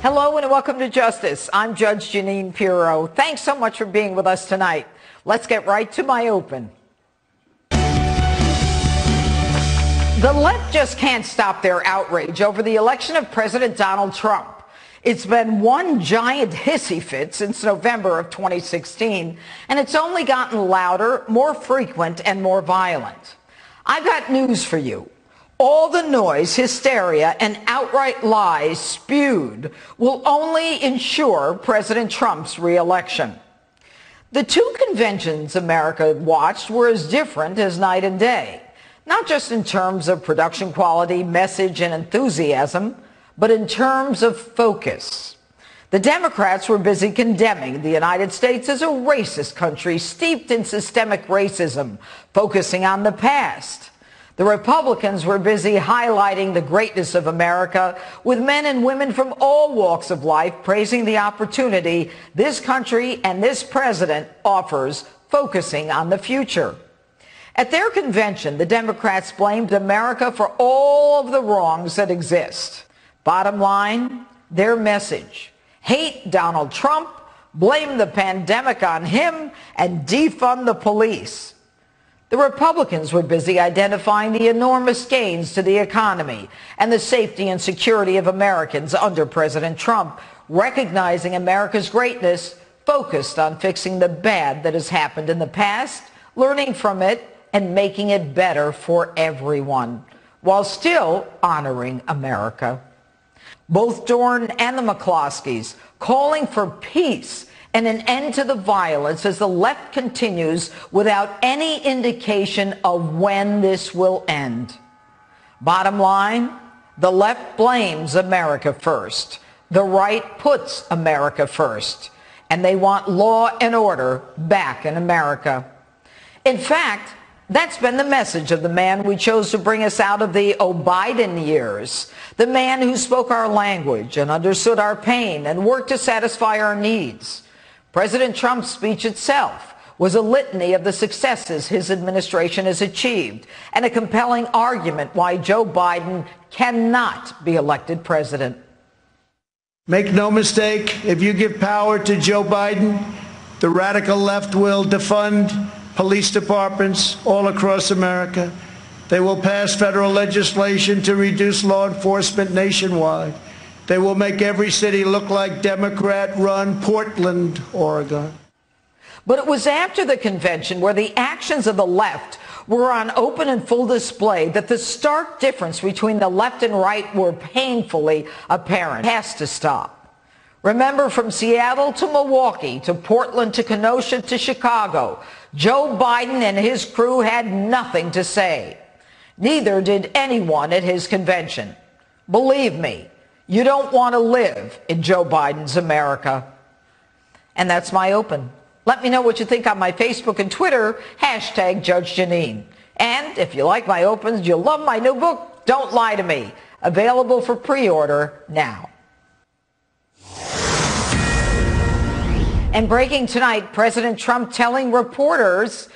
Hello and welcome to Justice. I'm Judge Jeanine Pirro. Thanks so much for being with us tonight. Let's get right to my open. The left just can't stop their outrage over the election of President Donald Trump. It's been one giant hissy fit since November of 2016, and it's only gotten louder, more frequent, and more violent. I've got news for you. All the noise, hysteria, and outright lies spewed will only ensure President Trump's re-election. The two conventions America watched were as different as night and day, not just in terms of production quality, message, and enthusiasm, but in terms of focus. The Democrats were busy condemning the United States as a racist country steeped in systemic racism, focusing on the past. The Republicans were busy highlighting the greatness of America, with men and women from all walks of life praising the opportunity this country and this president offers, focusing on the future. At their convention, the Democrats blamed America for all of the wrongs that exist. Bottom line, their message: hate Donald Trump, blame the pandemic on him, and defund the police. The Republicans were busy identifying the enormous gains to the economy and the safety and security of Americans under President Trump, recognizing America's greatness, focused on fixing the bad that has happened in the past, learning from it, and making it better for everyone, while still honoring America. Both Dorn and the McCloskeys calling for peace and an end to the violence as the left continues without any indication of when this will end. Bottom line, the left blames America first. The right puts America first. And they want law and order back in America. In fact, that's been the message of the man we chose to bring us out of the Biden years, the man who spoke our language and understood our pain and worked to satisfy our needs. President Trump's speech itself was a litany of the successes his administration has achieved and a compelling argument why Joe Biden cannot be elected president. Make no mistake, if you give power to Joe Biden, the radical left will defund police departments all across America. They will pass federal legislation to reduce law enforcement nationwide. They will make every city look like Democrat-run Portland, Oregon. But it was after the convention, where the actions of the left were on open and full display, that the stark difference between the left and right were painfully apparent. It has to stop. Remember, from Seattle to Milwaukee, to Portland, to Kenosha, to Chicago, Joe Biden and his crew had nothing to say. Neither did anyone at his convention. Believe me, you don't want to live in Joe Biden's America. And that's my open. Let me know what you think on my Facebook and Twitter, hashtag Judge Jeanine. And if you like my opens, you'll love my new book, Don't Lie to Me, available for pre-order now. And breaking tonight, President Trump telling reporters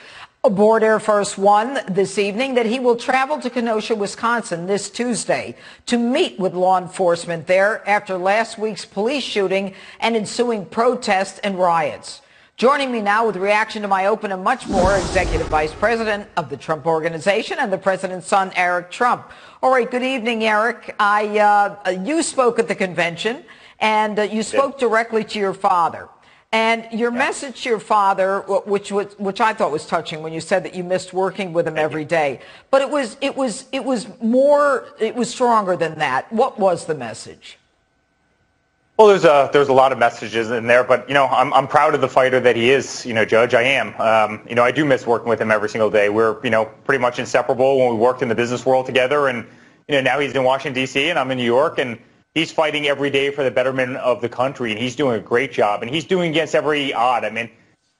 aboard Air Force One this evening that he will travel to Kenosha, Wisconsin this Tuesday to meet with law enforcement there after last week's police shooting and ensuing protests and riots. Joining me now with reaction to my open and much more, Executive Vice President of the Trump Organization and the President's son, Eric Trump. All right, good evening, Eric. You spoke at the convention, and you spoke directly to your father. And your message to your father, which I thought was touching when you said that you missed working with him every day, but it was stronger than that. What was the message? Well, there's a lot of messages in there, but I'm proud of the fighter that he is. Judge, I am. I do miss working with him every single day. We're pretty much inseparable when we worked in the business world together, and now he's in Washington D.C. and I'm in New York, and he's fighting every day for the betterment of the country, and he's doing a great job, and he's doing against every odd. I mean,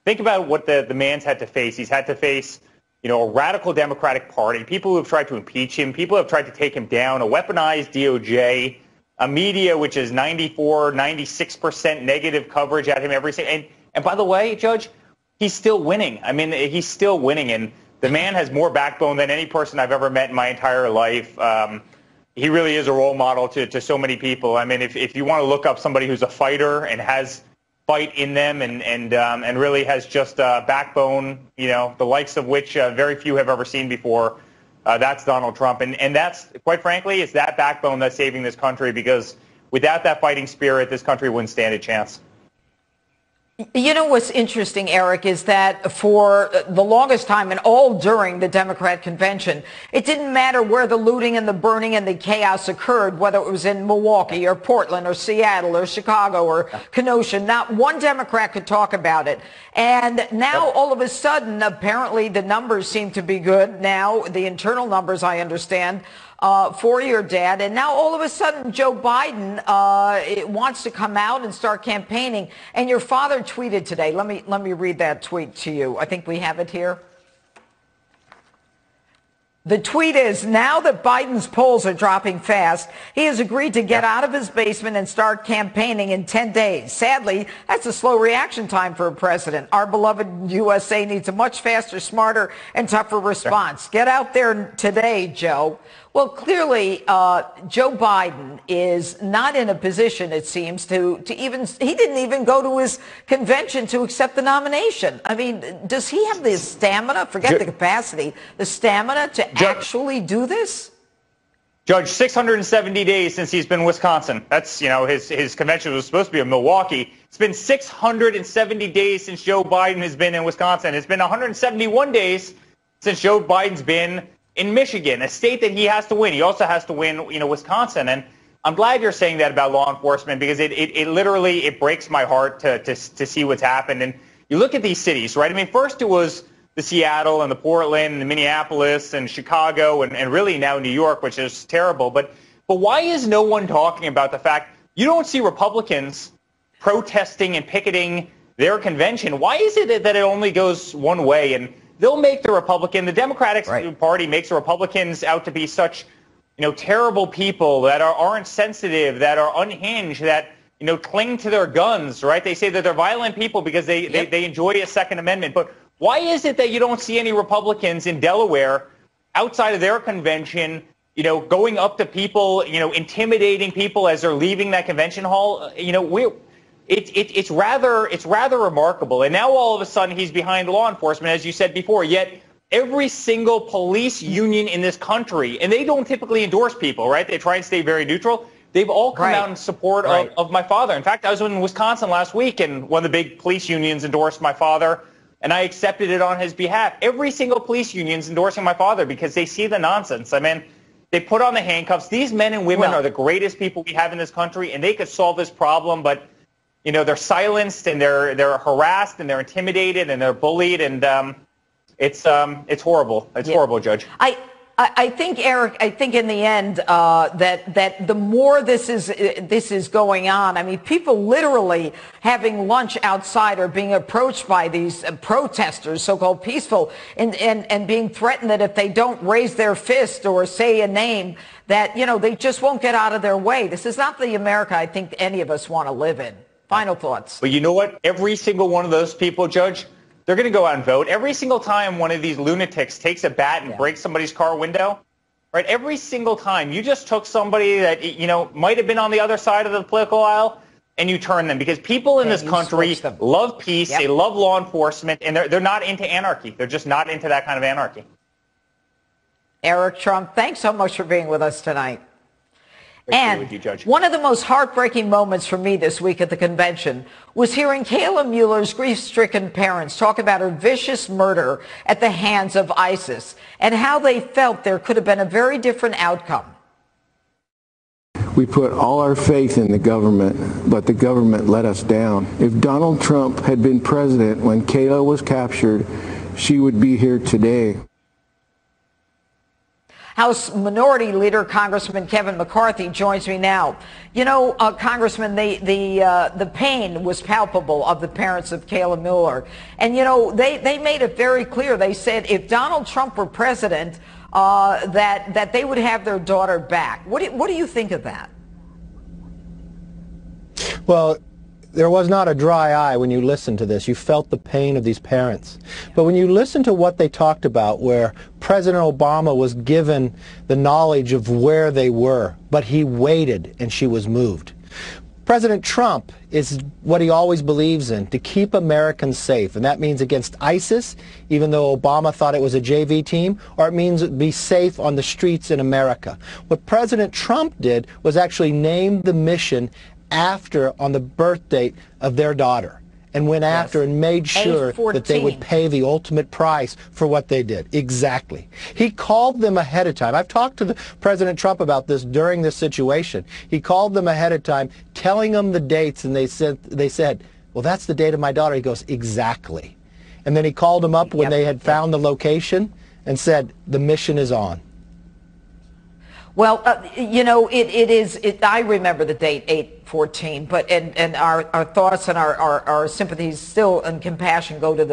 think about what the man's had to face. He's had to face, a radical Democratic Party, people who have tried to impeach him, people who have tried to take him down, a weaponized DOJ, a media which is 94, 96% negative coverage at him every single. And by the way, Judge, he's still winning. I mean, he's still winning, and the man has more backbone than any person I've ever met in my entire life. he really is a role model to so many people. I mean, if you want to look up somebody who's a fighter and has fight in them and really has just a backbone, the likes of which very few have ever seen before, that's Donald Trump. And that's, quite frankly, it's that backbone that's saving this country, because without that fighting spirit, this country wouldn't stand a chance. You know what's interesting, Eric, is that for the longest time and all during the Democrat convention, it didn't matter where the looting and the burning and the chaos occurred, whether it was in Milwaukee or Portland or Seattle or Chicago or Kenosha. Not one Democrat could talk about it. And now all of a sudden, apparently the numbers seem to be good now, the internal numbers, I understand, for your dad. And now all of a sudden, Joe Biden wants to come out and start campaigning. And your father tweeted today. Let me read that tweet to you. I think we have it here. The tweet is, now that Biden's polls are dropping fast, he has agreed to get out of his basement and start campaigning in 10 days. Sadly, that's a slow reaction time for a president. Our beloved USA needs a much faster, smarter, and tougher response. Get out there today, Joe. Well, clearly, Joe Biden is not in a position, it seems, to even, he didn't even go to his convention to accept the nomination. I mean, does he have the stamina, forget the capacity, the stamina to actually do this? Judge, 670 days since he's been in Wisconsin. That's, his convention was supposed to be in Milwaukee. It's been 670 days since Joe Biden has been in Wisconsin. It's been 171 days since Joe Biden's been in Michigan, a state that he has to win. He also has to win, Wisconsin. And I'm glad you're saying that about law enforcement, because it literally breaks my heart to see what's happened. And you look at these cities, right? I mean, first it was the Seattle and the Portland and the Minneapolis and Chicago and really now New York, which is terrible. But why is no one talking about the fact you don't see Republicans protesting and picketing their convention? Why is it that it only goes one way? And they'll make the Democratic Party makes the Republicans out to be such, terrible people that aren't sensitive, that are unhinged, that, cling to their guns, right? They say that they're violent people because they enjoy a Second Amendment. But why is it that you don't see any Republicans in Delaware outside of their convention, going up to people, intimidating people as they're leaving that convention hall? It's rather remarkable. And now all of a sudden he's behind law enforcement, as you said before, yet every single police union in this country, and they don't typically endorse people, right? They try and stay very neutral. They've all come out in support of my father. In fact, I was in Wisconsin last week, and one of the big police unions endorsed my father, and I accepted it on his behalf. Every single police union is endorsing my father because they see the nonsense. I mean, they put on the handcuffs. These men and women are the greatest people we have in this country, and they could solve this problem, but they're silenced and they're harassed and they're intimidated and they're bullied, and it's horrible. It's horrible, Judge. I think, Eric, in the end that the more this is going on, I mean, people literally having lunch outside or being approached by these protesters, so-called peaceful, and being threatened that if they don't raise their fist or say a name, that, they just won't get out of their way. This is not the America I think any of us want to live in. Final thoughts. But you know what? Every single one of those people, Judge, they're going to go out and vote. Every single time one of these lunatics takes a bat and breaks somebody's car window, right? Every single time you just took somebody that, might have been on the other side of the political aisle, and you turn them, because people in this country love peace. They love law enforcement, and they're not into anarchy. They're just not into that kind of anarchy. Eric Trump, thanks so much for being with us tonight. And with you, Judge. One of the most heartbreaking moments for me this week at the convention was hearing Kayla Mueller's grief-stricken parents talk about her vicious murder at the hands of ISIS and how they felt there could have been a very different outcome. We put all our faith in the government, but the government let us down. If Donald Trump had been president when Kayla was captured, she would be here today. House Minority Leader Congressman Kevin McCarthy joins me now. Congressman, the pain was palpable of the parents of Kayla Mueller. And, they made it very clear. They said if Donald Trump were president, that they would have their daughter back. What do you think of that? Well, there was not a dry eye when you listened to this. You felt the pain of these parents. But when you listen to what they talked about, where President Obama was given the knowledge of where they were, but he waited and she was moved. President Trump is what he always believes in, to keep Americans safe. And that means against ISIS, even though Obama thought it was a JV team, or it means be safe on the streets in America. What President Trump did was actually name the mission on the birth date of their daughter, and went after and made sure that they would pay the ultimate price for what they did. Exactly. He called them ahead of time. I've talked to President Trump about this during this situation. He called them ahead of time, telling them the dates, and they said, well, that's the date of my daughter. He goes, exactly. And then he called them up when they had found the location and said, the mission is on. Well, you know, I remember the date 8/14, but and our thoughts and our sympathies still and compassion go to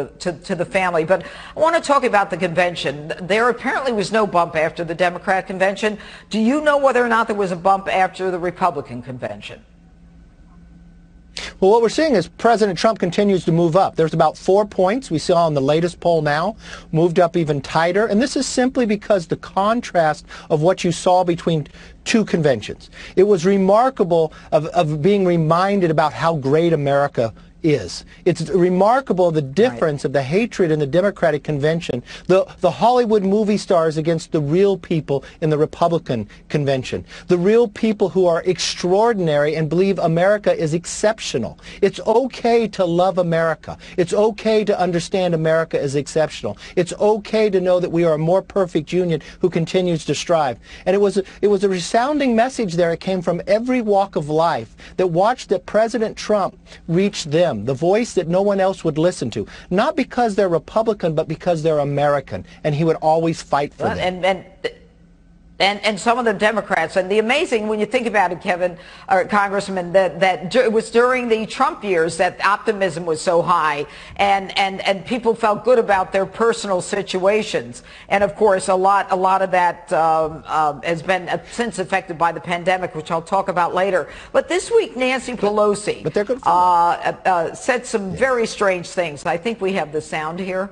the family. But I want to talk about the convention. There apparently was no bump after the Democrat convention. Do you know whether or not there was a bump after the Republican convention? Well, what we're seeing is President Trump continues to move up. There's about 4 points we saw in the latest poll now, moved up even tighter. And this is simply because the contrast of what you saw between two conventions. It was remarkable of being reminded about how great America is. It's remarkable the difference of the hatred in the Democratic convention, the Hollywood movie stars against the real people in the Republican convention, the real people who are extraordinary and believe America is exceptional. It's okay to love America. It's okay to understand America is exceptional. It's okay to know that we are a more perfect union who continues to strive. And it was a resounding message there. It came from every walk of life that watched that President Trump reach them, the voice that no one else would listen to, not because they're Republican, but because they're American, and he would always fight for them. And some of the Democrats, and the amazing, when you think about it, Kevin, or Congressman, that it was during the Trump years that optimism was so high, and people felt good about their personal situations. And of course, a lot of that has been since affected by the pandemic, which I'll talk about later. But this week, Nancy Pelosi said some very strange things. I think we have the sound here.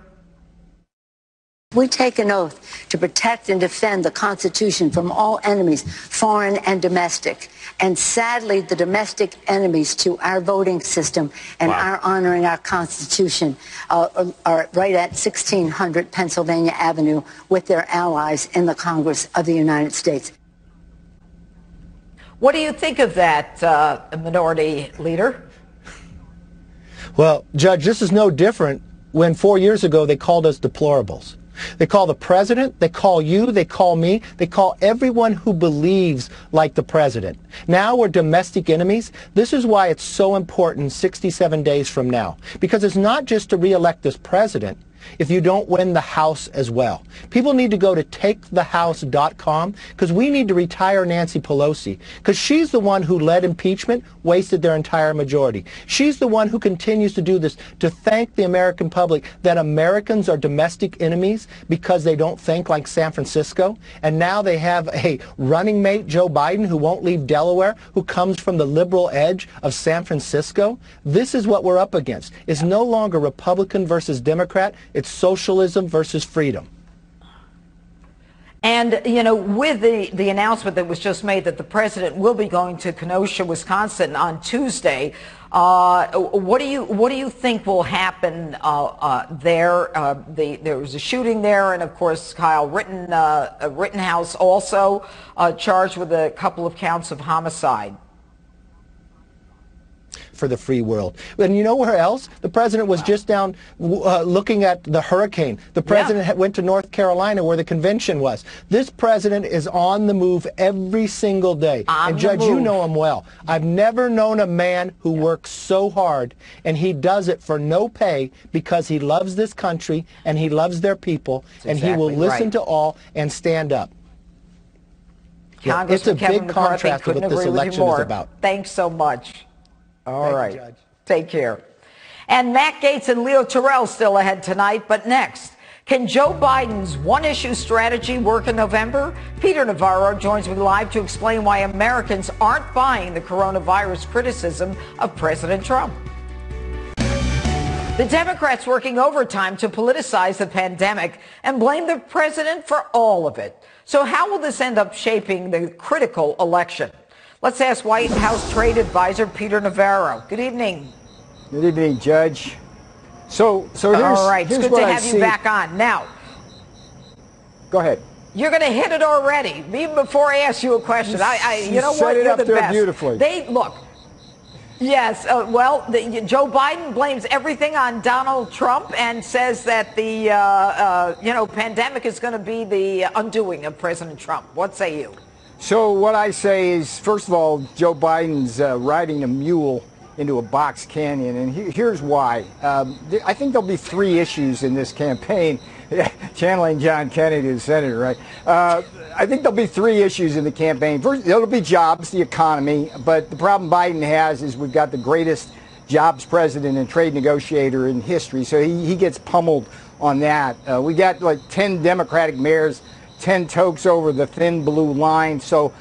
We take an oath to protect and defend the Constitution from all enemies, foreign and domestic. And sadly, the domestic enemies to our voting system and our honoring our Constitution are right at 1600 Pennsylvania Avenue with their allies in the Congress of the United States. What do you think of that, Minority Leader? Well, Judge, this is no different when 4 years ago they called us deplorables. They call the president, they call you, they call me, they call everyone who believes like the president. Now we're domestic enemies. This is why it's so important 67 days from now. Because it's not just to re-elect this president if you don't win the House as well. People need to go to takethehouse.com because we need to retire Nancy Pelosi because she's the one who led impeachment, wasted their entire majority. She's the one who continues to do this to thank the American public that Americans are domestic enemies because they don't think like San Francisco. And now they have a running mate, Joe Biden, who won't leave Delaware, who comes from the liberal edge of San Francisco. This is what we're up against. It's no longer Republican versus Democrat. It's socialism versus freedom. And, you know, with the announcement that was just made that the president will be going to Kenosha, Wisconsin on Tuesday, what do you think will happen there? There was a shooting there, and of course, Kyle Rittenhouse also charged with a couple of counts of homicide. For the free world. And you know where else? The president was just down looking at the hurricane. The president went to North Carolina where the convention was. This president is on the move every single day. And Judge, you know him well. I've never known a man who works so hard, and he does it for no pay because he loves this country and he loves their people, and he will listen to all and stand up. It's a big contrast to what this election is about. Thanks so much. All right. Take care. And Matt Gaetz and Leo Terrell still ahead tonight, but next, Can Joe Biden's one-issue strategy work in November? Peter Navarro joins me live to explain why Americans aren't buying the coronavirus criticism of President Trump. The Democrats working overtime to politicize the pandemic and blame the president for all of it. So how will this end up shaping the critical election? Let's ask White House trade advisor Peter Navarro. Good evening. Good evening, Judge. So here's, all right, here's it's good what to I have see. you back on. Now, go ahead. you're going to hit it already. Even before I ask you a question, you know what? Set it You're up the there best. beautifully. Look. Yes, Joe Biden blames everything on Donald Trump and says that the pandemic is going to be the undoing of President Trump. What say you? So what I say is, first of all, Joe Biden's riding a mule into a box canyon, and here's why. I think there'll be three issues in this campaign. Channeling John Kennedy, the senator, right? I think there'll be three issues in the campaign. First, it'll be jobs, the economy, but the problem Biden has is we've got the greatest jobs president and trade negotiator in history, so he gets pummeled on that. We got like 10 Democratic mayors, 10 tokes over the thin blue line, so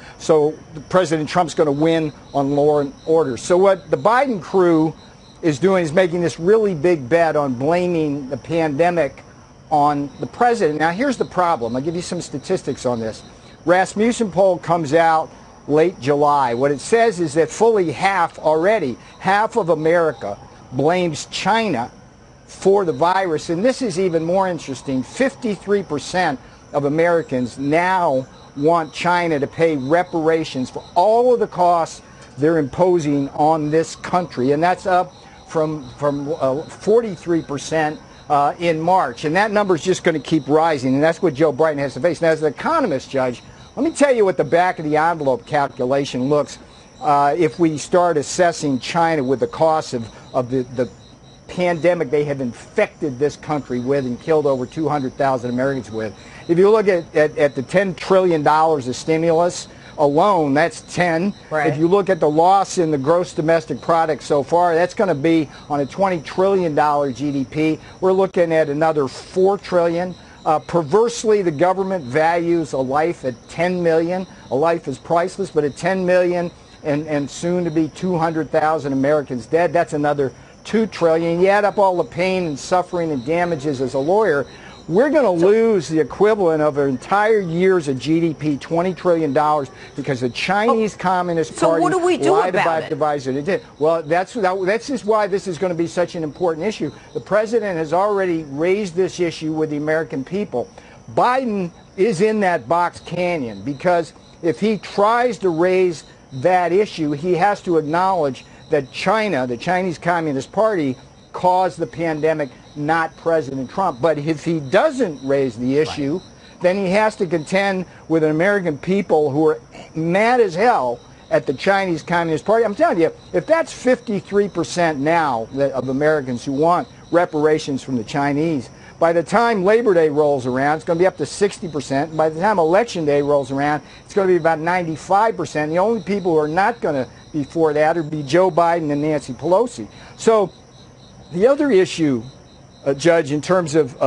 President Trump's going to win on law and order. So what the Biden crew is doing is making this really big bet on blaming the pandemic on the president. Now, here's the problem. I'll give you some statistics on this. Rasmussen poll comes out late July. What it says is that fully half of America blames China for the virus. And this is even more interesting. 53% of Americans now want China to pay reparations for all of the costs they're imposing on this country. And that's up from 43% in March. And that number is just going to keep rising. And that's what Joe Biden has to face. Now, as an economist, Judge, let me tell you what the back of the envelope calculation looks if we start assessing China with the costs of the pandemic they have infected this country with and killed over 200,000 Americans with. If you look at the $10 trillion of stimulus alone, that's 10. Right. If you look at the loss in the gross domestic product so far, that's going to be on a $20 trillion GDP. We're looking at another $4 trillion. Perversely, the government values a life at $10 million. A life is priceless, but at $10 million and soon to be 200,000 Americans dead, that's another $2 trillion. You add up all the pain and suffering and damages as a lawyer, we're going to lose the equivalent of an entire year's of GDP, $20 trillion, because the Chinese Communist Party what do we do lied about about it? divising it. Well, that's just why this is going to be such an important issue. The president has already raised this issue with the American people. Biden is in that box canyon because if he tries to raise that issue, he has to acknowledge that China, the Chinese Communist Party, caused the pandemic, not President Trump. But if he doesn't raise the issue, then he has to contend with an American people who are mad as hell at the Chinese Communist Party. I'm telling you, if that's 53% now of Americans who want reparations from the Chinese, by the time Labor Day rolls around, it's going to be up to 60%. By the time Election Day rolls around, it's going to be about 95%. The only people who are not going to be for that would be Joe Biden and Nancy Pelosi. So the other issue, Judge, in terms of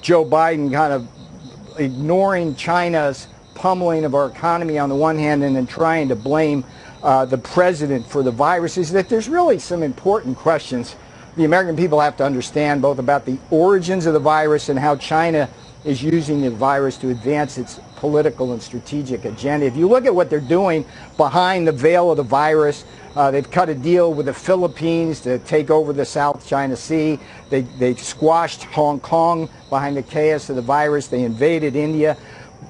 Joe Biden kind of ignoring China's pummeling of our economy on the one hand and then trying to blame the president for the virus, is that there's really some important questions the American people have to understand, both about the origins of the virus and how China is using the virus to advance its political and strategic agenda. If you look at what they're doing behind the veil of the virus, they've cut a deal with the Philippines to take over the South China Sea. They squashed Hong Kong behind the chaos of the virus. They invaded India.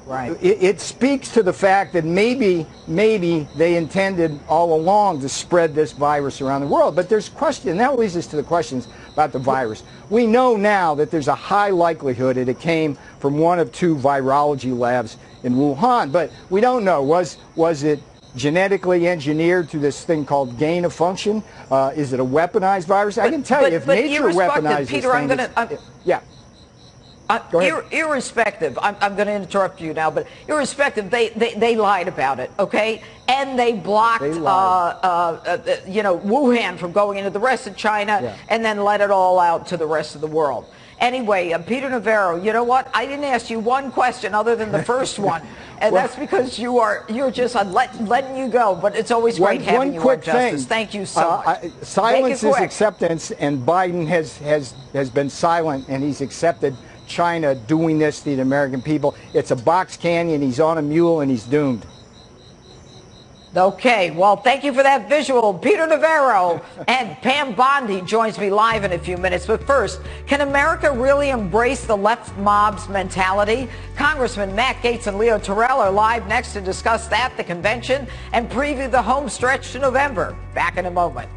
Right. It speaks to the fact that maybe they intended all along to spread this virus around the world. But there's question, and that leads us to the questions about the virus. We know now that there's a high likelihood that it came from one of two virology labs in Wuhan. But we don't know. Was it genetically engineered through this thing called gain of function? Is it a weaponized virus? I can tell you, if nature weaponizes Peter, things, yeah. Irrespective, I'm going to interrupt you now, but irrespective, they lied about it, okay? And they blocked, Wuhan from going into the rest of China, and then let it all out to the rest of the world. Anyway, Peter Navarro, you know what? I didn't ask you one question other than the first one, and that's because you're just letting you go. But it's always great having you on, Justice. Thank you so much. Silence is acceptance, and Biden has been silent, and he's accepted China doing this to the American people. It's a box canyon. He's on a mule, and he's doomed. Okay, well, thank you for that visual. Peter Navarro and Pam Bondi joins me live in a few minutes. But first, can America really embrace the left mob's mentality? Congressman Matt Gaetz and Leo Terrell are live next to discuss that, the convention, and preview the home stretch to November. Back in a moment.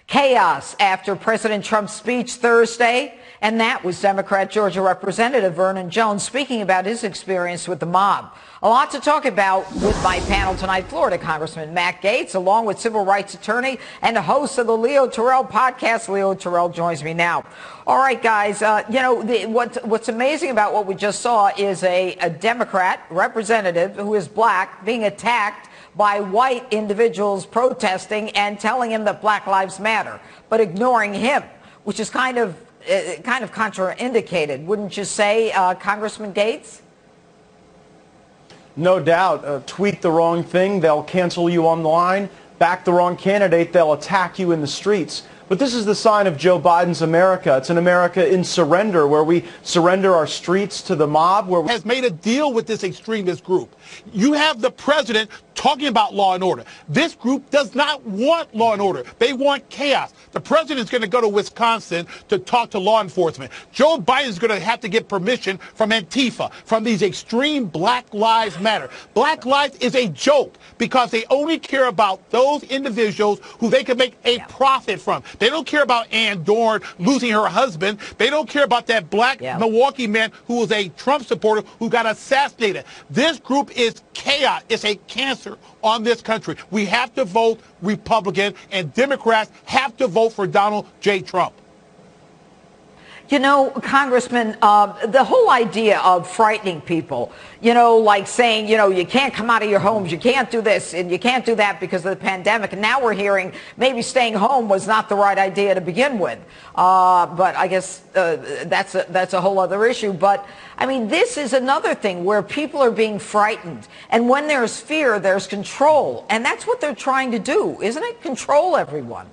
Chaos after President Trump's speech Thursday. And that was Democrat Georgia Representative Vernon Jones speaking about his experience with the mob. A lot to talk about with my panel tonight. Florida Congressman Matt Gaetz, along with civil rights attorney and host of the Leo Terrell podcast. Leo Terrell joins me now. All right, guys, what's amazing about what we just saw is a Democrat representative who is black being attacked by white individuals protesting and telling him that Black Lives Matter, but ignoring him, which is kind of contraindicated, wouldn't you say, Congressman Gaetz? No doubt. Tweet the wrong thing, they'll cancel you online. Back the wrong candidate, they'll attack you in the streets. But this is the sign of Joe Biden's America. It's an America in surrender, where we surrender our streets to the mob. Where has made a deal with this extremist group. You have the president talking about law and order. This group does not want law and order. They want chaos. The president is going to go to Wisconsin to talk to law enforcement. Joe Biden is going to have to get permission from Antifa, from these extreme Black Lives Matter. Black Lives is a joke because they only care about those individuals who they can make a profit from. They don't care about Ann Dorn losing her husband. They don't care about that black Milwaukee man who was a Trump supporter who got assassinated. This group is chaos. It's a cancer on this country. We have to vote Republican, and Democrats have to vote for Donald J. Trump. You know, Congressman, the whole idea of frightening people, like saying, you can't come out of your homes, you can't do this, and you can't do that because of the pandemic. And now we're hearing maybe staying home was not the right idea to begin with. But I guess that's a whole other issue. But, I mean, this is another thing where people are being frightened. And when there's fear, there's control. And that's what they're trying to do, isn't it? Control everyone.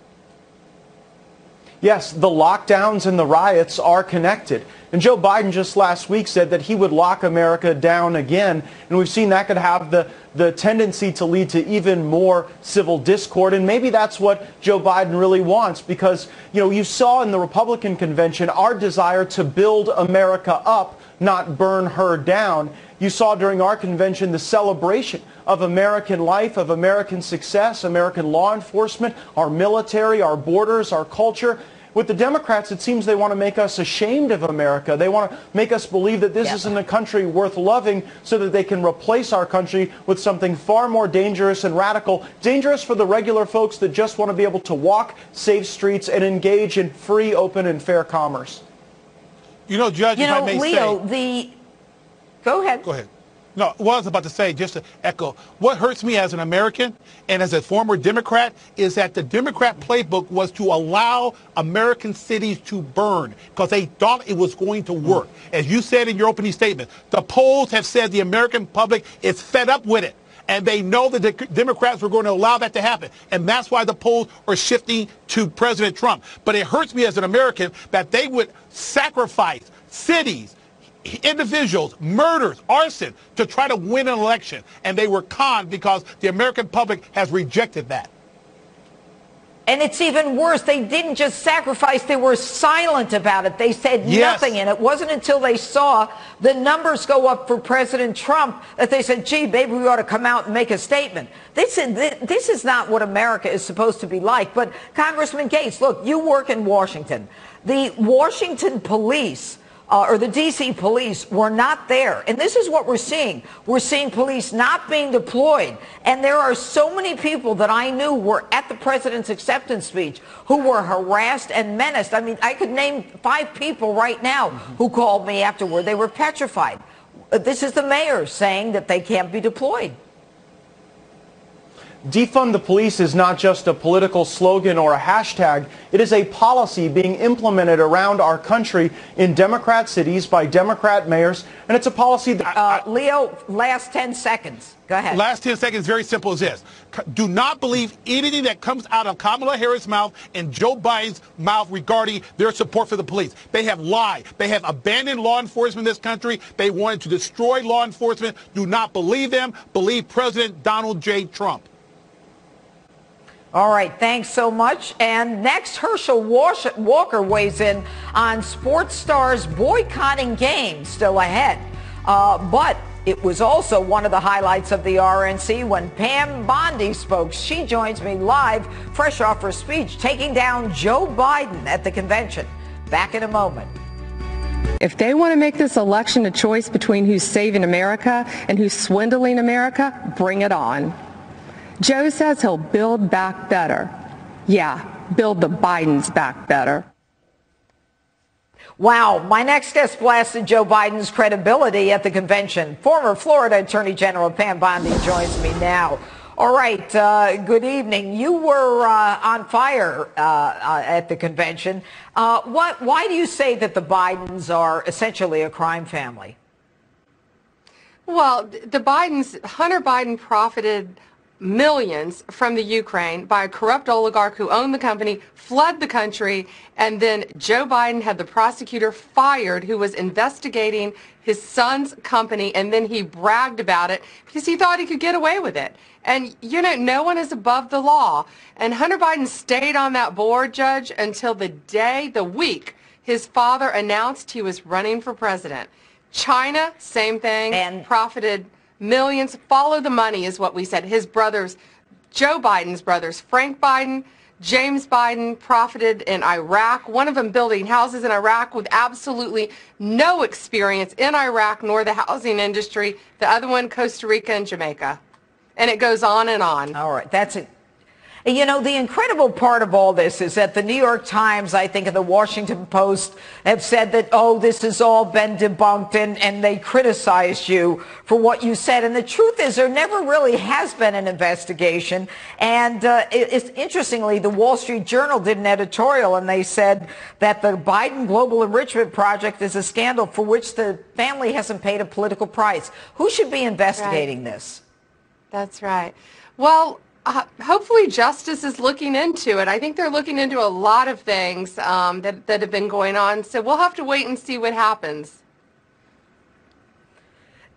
Yes, the lockdowns and the riots are connected. And Joe Biden just last week said that he would lock America down again. And we've seen that could have the tendency to lead to even more civil discord. And maybe that's what Joe Biden really wants, because, you saw in the Republican convention our desire to build America up, not burn her down. You saw during our convention the celebration of American life, of American success, American law enforcement, our military, our borders, our culture. With the Democrats, it seems they want to make us ashamed of America. They want to make us believe that this isn't a country worth loving, so that they can replace our country with something far more dangerous and radical, dangerous for the regular folks that just want to be able to walk safe streets and engage in free, open, and fair commerce. Judge, if I may Leo, Go ahead. Go ahead. No, what I was about to say, just to echo, what hurts me as an American and as a former Democrat is that the Democrat playbook was to allow American cities to burn because they thought it was going to work. As you said in your opening statement, the polls have said the American public is fed up with it. And they know that the Democrats were going to allow that to happen. And that's why the polls are shifting to President Trump. But it hurts me as an American that they would sacrifice cities, individuals, murders, arson to try to win an election. And they were conned because the American public has rejected that. And it's even worse. They didn't just sacrifice. They were silent about it. They said nothing. And it wasn't until they saw the numbers go up for President Trump that they said, gee, maybe we ought to come out and make a statement. This is not what America is supposed to be like. But Congressman Gaetz, look, you work in Washington. The Washington police or the D.C. police were not there. And this is what we're seeing. We're seeing police not being deployed. And there are so many people that I knew were at the president's acceptance speech who were harassed and menaced. I mean, I could name 5 people right now who called me afterward. They were petrified. This is the mayor saying that they can't be deployed. defund the police is not just a political slogan or a hashtag. It is a policy being implemented around our country in Democrat cities by Democrat mayors, and it's a policy that... Leo, last 10 seconds. Go ahead. Last 10 seconds, very simple as this. Do not believe anything that comes out of Kamala Harris' mouth and Joe Biden's mouth regarding their support for the police. They have lied. They have abandoned law enforcement in this country. They wanted to destroy law enforcement. Do not believe them. Believe President Donald J. Trump. All right, thanks so much. And next, Herschel Walker weighs in on sports stars boycotting games, still ahead. But it was also one of the highlights of the RNC when Pam Bondi spoke. She joins me live, fresh off her speech, taking down Joe Biden at the convention. Back in a moment. If they want to make this election a choice between who's saving America and who's swindling America, bring it on. Joe says he'll build back better. Yeah, build the Bidens back better. Wow, my next guest blasted Joe Biden's credibility at the convention. Former Florida Attorney General Pam Bondi joins me now. All right, good evening. You were on fire at the convention. Why do you say that the Bidens are essentially a crime family? Well, the Bidens, Hunter Biden profited millions from the Ukraine by a corrupt oligarch who owned the company, fled the country, and then Joe Biden had the prosecutor fired who was investigating his son's company, and then he bragged about it because he thought he could get away with it. And, you know, no one is above the law. And Hunter Biden stayed on that board, Judge, until the week his father announced he was running for president. China, same thing, and profited millions. Follow the money is what we said. His brothers, Joe Biden's brothers, Frank Biden, James Biden, profited in Iraq, one of them building houses in Iraq with absolutely no experience in Iraq nor the housing industry. The other one, Costa Rica and Jamaica. And it goes on and on. All right, that's it. You know, the incredible part of all this is that the New York Times, I think, and the Washington Post have said that, oh, this has all been debunked, and they criticized you for what you said. And the truth is there never really has been an investigation. And interestingly, the Wall Street Journal did an editorial, and they said that the Biden Global Enrichment Project is a scandal for which the family hasn't paid a political price. Who should be investigating this? That's right. Well, hopefully justice is looking into it. I think they're looking into a lot of things that have been going on. So we'll have to wait and see what happens.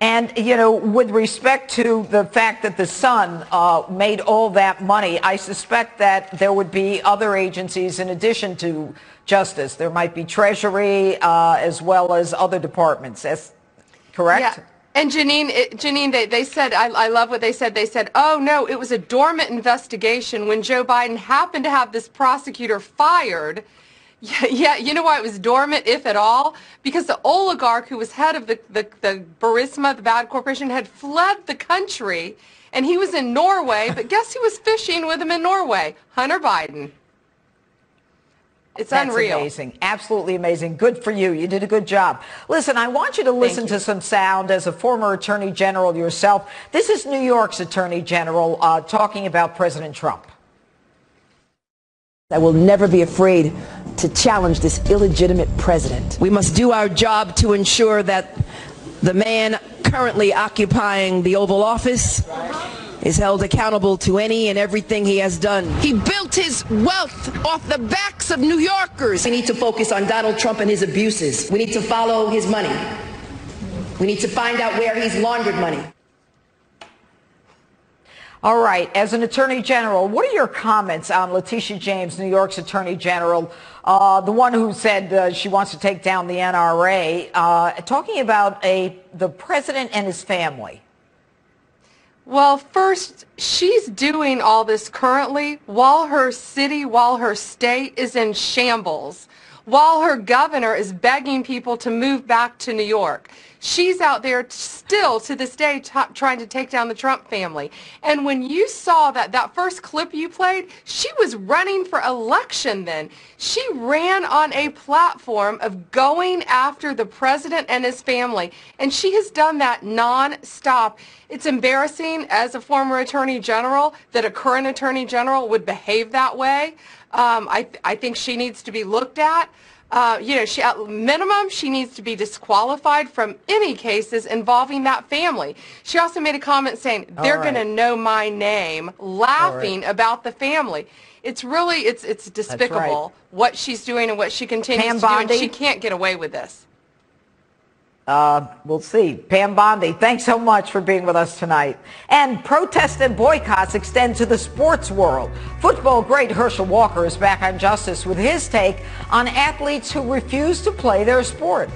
And, you know, with respect to the fact that the son made all that money, I suspect that there would be other agencies in addition to Justice. There might be Treasury as well as other departments. That's correct? Yeah. And Jeanine, they said, I love what they said. They said, oh, no, it was a dormant investigation when Joe Biden happened to have this prosecutor fired. Yeah, you know why it was dormant, if at all? Because the oligarch who was head of the Burisma, the bad corporation, had fled the country, and he was in Norway. But guess who was fishing with him in Norway? Hunter Biden. It's unreal. That's amazing. Absolutely amazing. Good for you. You did a good job. Listen, I want you to listen to some sound as a former Attorney General yourself. This is New York's Attorney General talking about President Trump. I will never be afraid to challenge this illegitimate president. We must do our job to ensure that the man currently occupying the Oval Office is held accountable to any and everything he has done. He built his wealth off the backs of New Yorkers. We need to focus on Donald Trump and his abuses. We need to follow his money. We need to find out where he's laundered money. All right. As an Attorney General, what are your comments on Letitia James, New York's Attorney General, the one who said she wants to take down the NRA, talking about the president and his family? Well, first, she's doing all this currently while her city, while her state is in shambles, while her governor is begging people to move back to New York. She's out there still to this day trying to take down the Trump family. And when you saw that first clip you played, she was running for election then. She ran on a platform of going after the president and his family. And she has done that non-stop. It's embarrassing as a former attorney general that a current attorney general would behave that way. I think she needs to be looked at. At minimum, she needs to be disqualified from any cases involving that family. She also made a comment saying, they're going to know my name, laughing about the family. It's really, it's despicable what she's doing and what she continues to do, and she can't get away with this. We'll see. Pam Bondi, thanks so much for being with us tonight. And protests and boycotts extend to the sports world. Football great Herschel Walker is back on Justice with his take on athletes who refuse to play their sport.